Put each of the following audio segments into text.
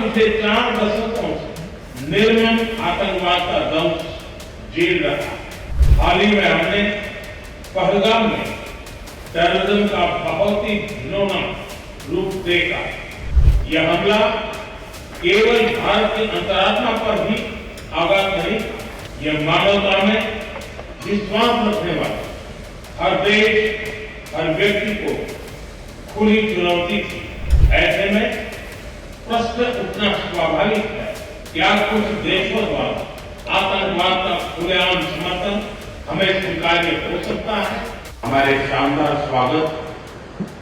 पिछले 4 दशकों से निर्मम आतंकवाद का दंश झेल रहा है। हाल ही में हमने पहलगाम में टेररिज्म का बहुत ही घिनौना रूप देखा। यह हमला केवल भारत की अंतरात्मा पर ही आघात नहीं, यह मानवता में विश्वास रखने वाले हर देश, हर व्यक्ति को खुली चुनौती थी। ऐसे में प्रश्न उठना स्वाभाविक है, क्या कुछ देशों द्वारा आतंकवाद का खुलेआम समर्थन हमें स्वीकार्य हो सकता है? हमारे शानदार स्वागत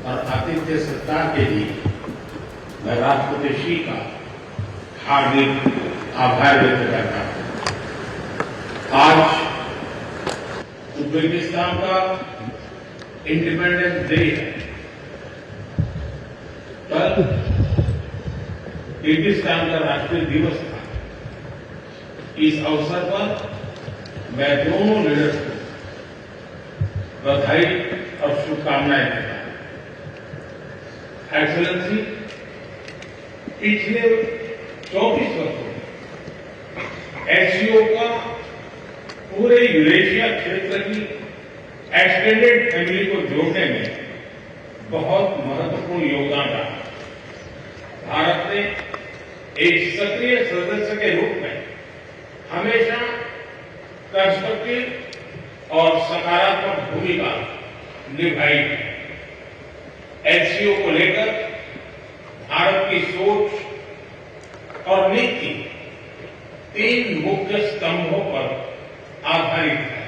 और आतिथ्य सत्कार के लिए मैं राष्ट्रपति श्री का हार्दिक आभार व्यक्त करता हूं। आज उज्बेकिस्तान का इंडिपेंडेंस डे है। कल किर्गिस्तान का राष्ट्रीय दिवस था। इस अवसर पर मैं दोनों लीडर्स को बधाई और शुभकामनाएं देता हूं। एक्सेलेंसी, पिछले 24 वर्षों में एससीओ का पूरे यूरेशिया क्षेत्र की एक्सटेंडेड फैमिली को जोड़ने में बहुत महत्वपूर्ण योगदान रहा। भारत ने एक सक्रिय सदस्य के रूप में हमेशा कंस्ट्रक्टिव और सकारात्मक भूमिका निभाई है। एससीओ को लेकर भारत की सोच और नीति 3 मुख्य स्तंभों पर आधारित है।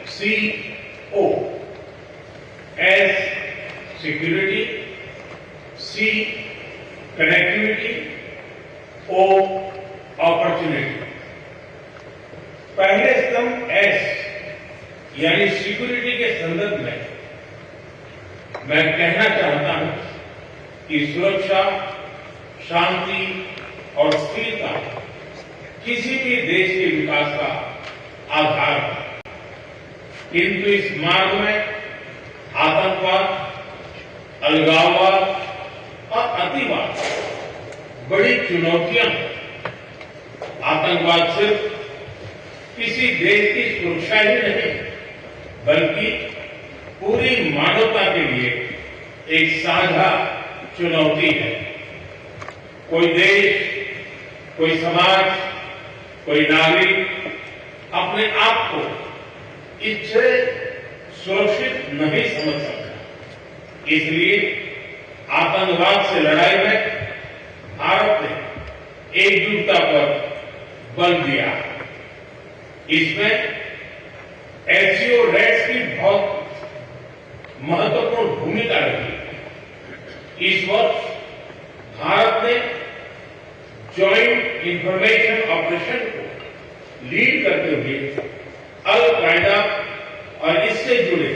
एससीओ, एस सिक्योरिटी, सी कनेक्टिविटी, ओ अपॉर्चुनिटी। पहले स्तंभ एस यानी सिक्योरिटी के संदर्भ में मैं कहना चाहता हूं कि सुरक्षा, शांति और स्थिरता किसी भी देश के विकास का आधार है। किंतु इस मार्ग में आतंकवाद, अलगाववाद और अतिवाद बड़ी चुनौतियां हैं। आतंकवाद सिर्फ किसी देश की सुरक्षा ही नहीं, बल्कि पूरी मानवता के लिए एक साझा चुनौती है। कोई देश, कोई समाज, कोई नागरिक अपने आप को इससे सुरक्षित नहीं समझ सकता। इसलिए आतंकवाद से लड़ाई में भारत ने एकजुटता पर बल दिया। इसमें एससीओ रेड्स की बहुत महत्वपूर्ण भूमिका रही। इस वर्ष भारत ने जॉइंट इंफॉर्मेशन ऑपरेशन को लीड करते हुए अल कायदा और इससे जुड़े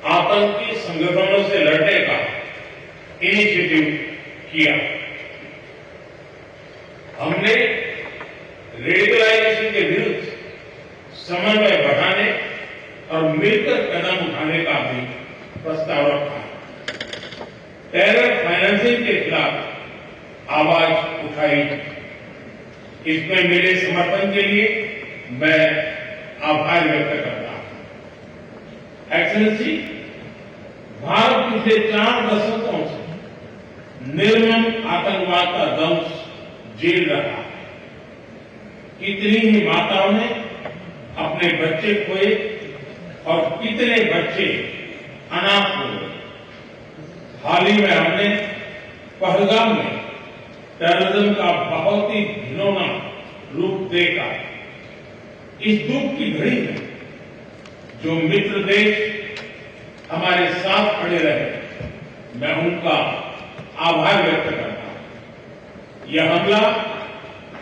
आतंकी संगठनों से लड़ने का इनिशिएटिव किया। हमने रेडिकलाइजेशन के विरुद्ध समन्वय बढ़ाने और मिलकर कदम उठाने का भी प्रस्ताव रखा। टेरर फाइनेंसिंग के खिलाफ आवाज उठाई। इसमें मेरे समर्थन के लिए मैं आभार व्यक्त करता हूं। एक्सेलेंसी, भारत पिछले 4 दशकों से निर्मम आतंकवाद का दंश झेल रहा है। कितनी ही माताओं ने अपने बच्चे खोए और कितने बच्चे अनाथ हो गए। हाल ही में हमने पहलगाम में टेररिज्म का बहुत ही घिनौना रूप देखा। इस दुख की घड़ी में जो मित्र देश हमारे साथ खड़े रहे, मैं उनका आभार व्यक्त करता हूं। यह हमला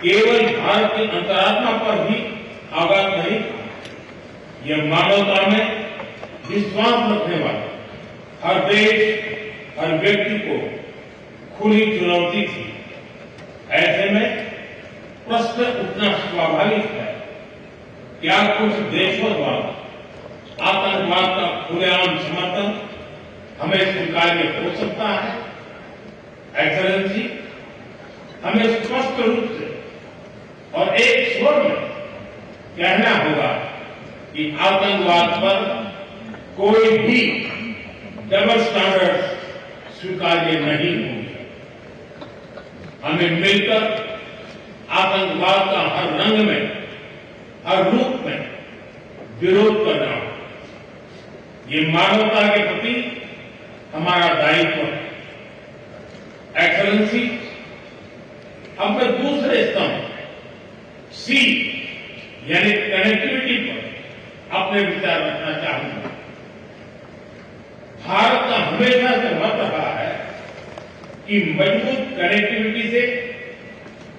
केवल भारत की अंतरात्मा पर ही आघात नहीं था, यह मानवता में विश्वास रखने वाले हर देश, हर व्यक्ति को खुली चुनौती थी। ऐसे में प्रश्न उठना स्वाभाविक है, क्या कुछ देशों द्वारा आतंकवाद का खुलेआम समर्थन हमें स्वीकार्य हो सकता है? एक्सेलेंसी, हमें स्पष्ट रूप से और एक स्वर में कहना होगा कि आतंकवाद पर कोई भी डबल स्टैंडर्ड स्वीकार्य नहीं होंगे। हमें मिलकर आतंकवाद का हर रंग में, हर रूप में विरोध करना होगा। ये मानवता के प्रति हमारा दायित्व है। एक्सेलेंसी, अब मैं दूसरे स्तंभ सी यानी कनेक्टिविटी पर अपने विचार रखना चाहूंगा। भारत का हमेशा से मत रहा है कि मजबूत कनेक्टिविटी से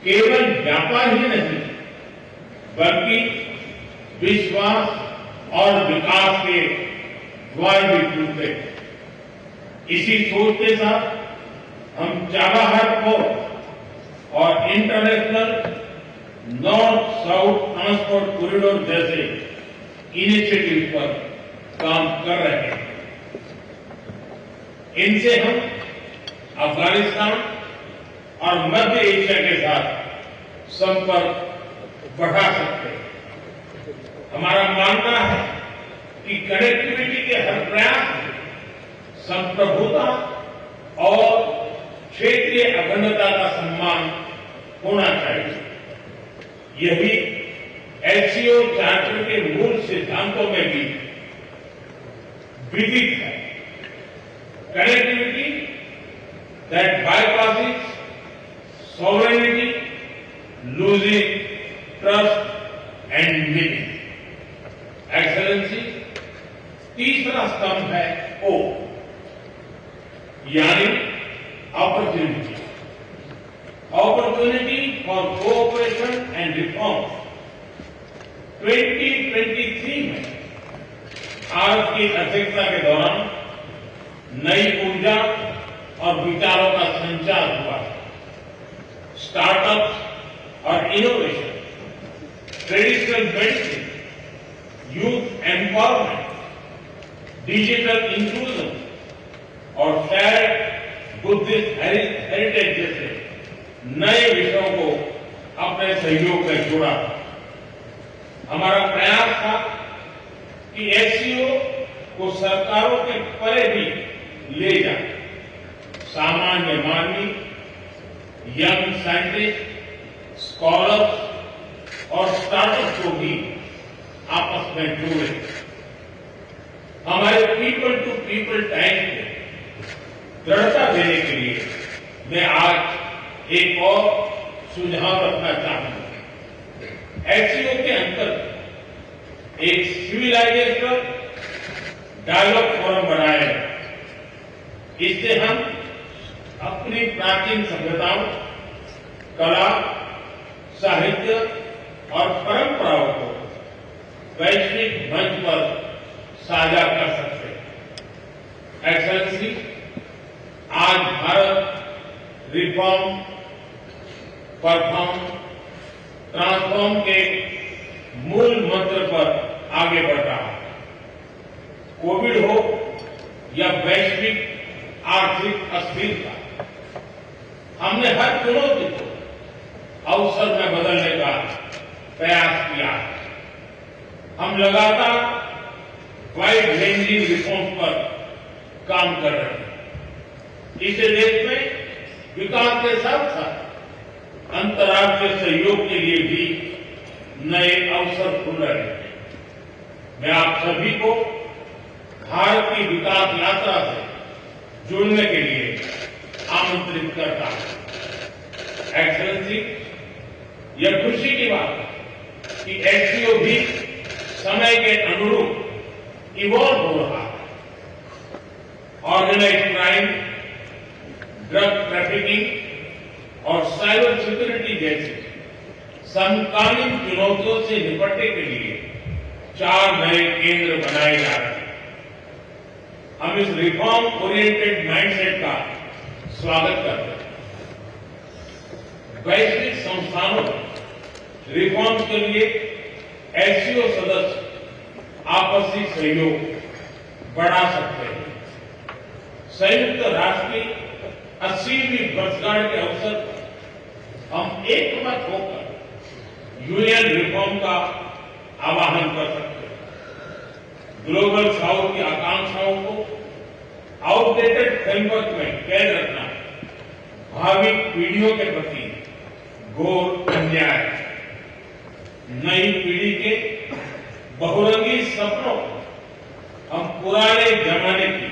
केवल व्यापार ही नहीं बल्कि विश्वास और विकास के द्वार भी खुलते हैं। इसी सोच के साथ हम चाबहार पोर्ट और international north south transport corridor जैसे इनिशिएटिव पर काम कर रहे हैं। इनसे हम अफगानिस्तान और मध्य एशिया के साथ संपर्क बढ़ा सकते हैं। हमारा मानना है कि कनेक्टिविटी के हर प्रयास में संप्रभुता और क्षेत्रीय अखंडता का सम्मान होना चाहिए। यही एससीओ चार्टर के मूल सिद्धांतों में भी विदित है। Connectivity that bypasses sovereignty, losing trust and meaning. Excellency, तीसरा स्तंभ है ओ यानी opportunity. Opportunity for cooperation and reform. 2023 में भारत की अध्यक्षता के दौरान नई ऊर्जा और विचारों का संचार हुआ। स्टार्टअप्स और innovation, traditional medicine, youth empowerment, digital inclusion और शेयर्ड बुद्धिस्ट हेरिटेज जैसे नए विषयों को अपने सहयोग में जोड़ा। हमारा प्रयास था कि एससीओ को सरकारों के परे भी ले जाए। सामान्य मानवी, यंग साइंटिस्ट, स्कॉलर्स और स्टार्टअप को भी आपस में जोड़े। हमारे पीपल टू पीपल टाइम को दृढ़ता देने के लिए मैं आज एक और सुझाव रखना चाहूंगा। एससीओ के अंतर्गत एक सिविलाइजेशन डायलॉग फोरम बनाया है। इससे हम अपनी प्राचीन सभ्यताओं, कला, साहित्य और परंपराओं को वैश्विक मंच पर साझा कर सकते हैं। एक्सेलेंसी, आज भारत रिफॉर्म, परफॉर्म, ट्रांसफॉर्म के मूल मंत्र पर आगे बढ़ रहा है। कोविड हो या वैश्विक आर्थिक अस्थिरता, हमने हर चुनौती को अवसर में बदलने का प्रयास किया है। हम लगातार वाइड रेंजिंग रिफॉर्म्स पर काम कर रहे हैं। इससे देश में विकास के साथ साथ अंतर्राष्ट्रीय सहयोग के लिए भी नए अवसर खुल रहे हैं। मैं आप सभी को भारत की विकास यात्रा से जुड़ने के लिए आमंत्रित करता हूं। एक्सेलेंसी, यह खुशी की बात है कि एससीओ भी समय के अनुरूप इवॉल्व हो रहा है। ऑर्गेनाइज्ड क्राइम, ड्रग ट्रैफिकिंग और साइबर सिक्योरिटी जैसे समकालीन चुनौतियों से निपटने के लिए 4 नए केंद्र बनाए जा रहे हैं। हम इस रिफॉर्म ओरिएंटेड माइंडसेट का स्वागत करते हैं। वैश्विक संस्थानों में रिफॉर्म्स के लिए एससीओ सदस्य आपसी सहयोग बढ़ा सकते हैं। संयुक्त राष्ट्र की 80वीं वर्षगांठ के अवसर पर हम एकमत होकर यूएन रिफॉर्म का आवाहन कर सकते हैं। ग्लोबल साउथ की आकांक्षाओं को आउटडेटेड फ्रेमवर्क में कैद रखना भावी पीढ़ियों के प्रति घोर अन्याय है। नई पीढ़ी के बहुरंगी सपनों को हम पुराने जमाने की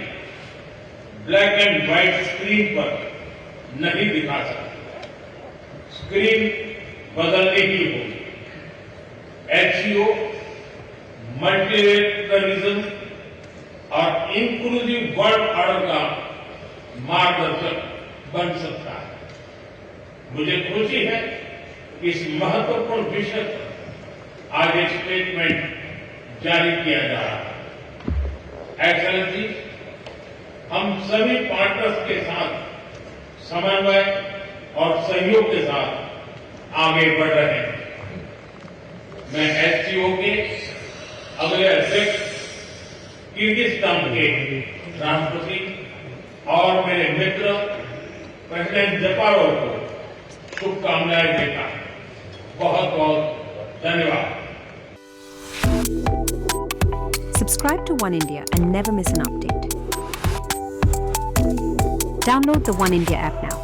ब्लैक एंड व्हाइट स्क्रीन पर नहीं दिखा सकते। स्क्रीन बदलनी ही होगी। एचसीओ मल्टीलेटरलिज्म और इंक्लूसिव वर्ल्ड ऑर्डर का मार्गदर्शक बन सकता है। मुझे खुशी है कि इस महत्वपूर्ण विषय पर आज एक स्टेटमेंट जारी किया जा रहा है। एक्सेलेंसी, हम सभी पार्टनर्स के साथ समन्वय और सहयोग के साथ आगे बढ़ रहे हैं। मैं एचसीओ के अगले अध्यक्ष किर्गिस्तान के राष्ट्रपति और मेरे मित्र प्रेसिडेंट जपारोव को शुभकामनाएं देता हूं। बहुत बहुत धन्यवाद। Subscribe to One India and never miss an update. Download the One India app now.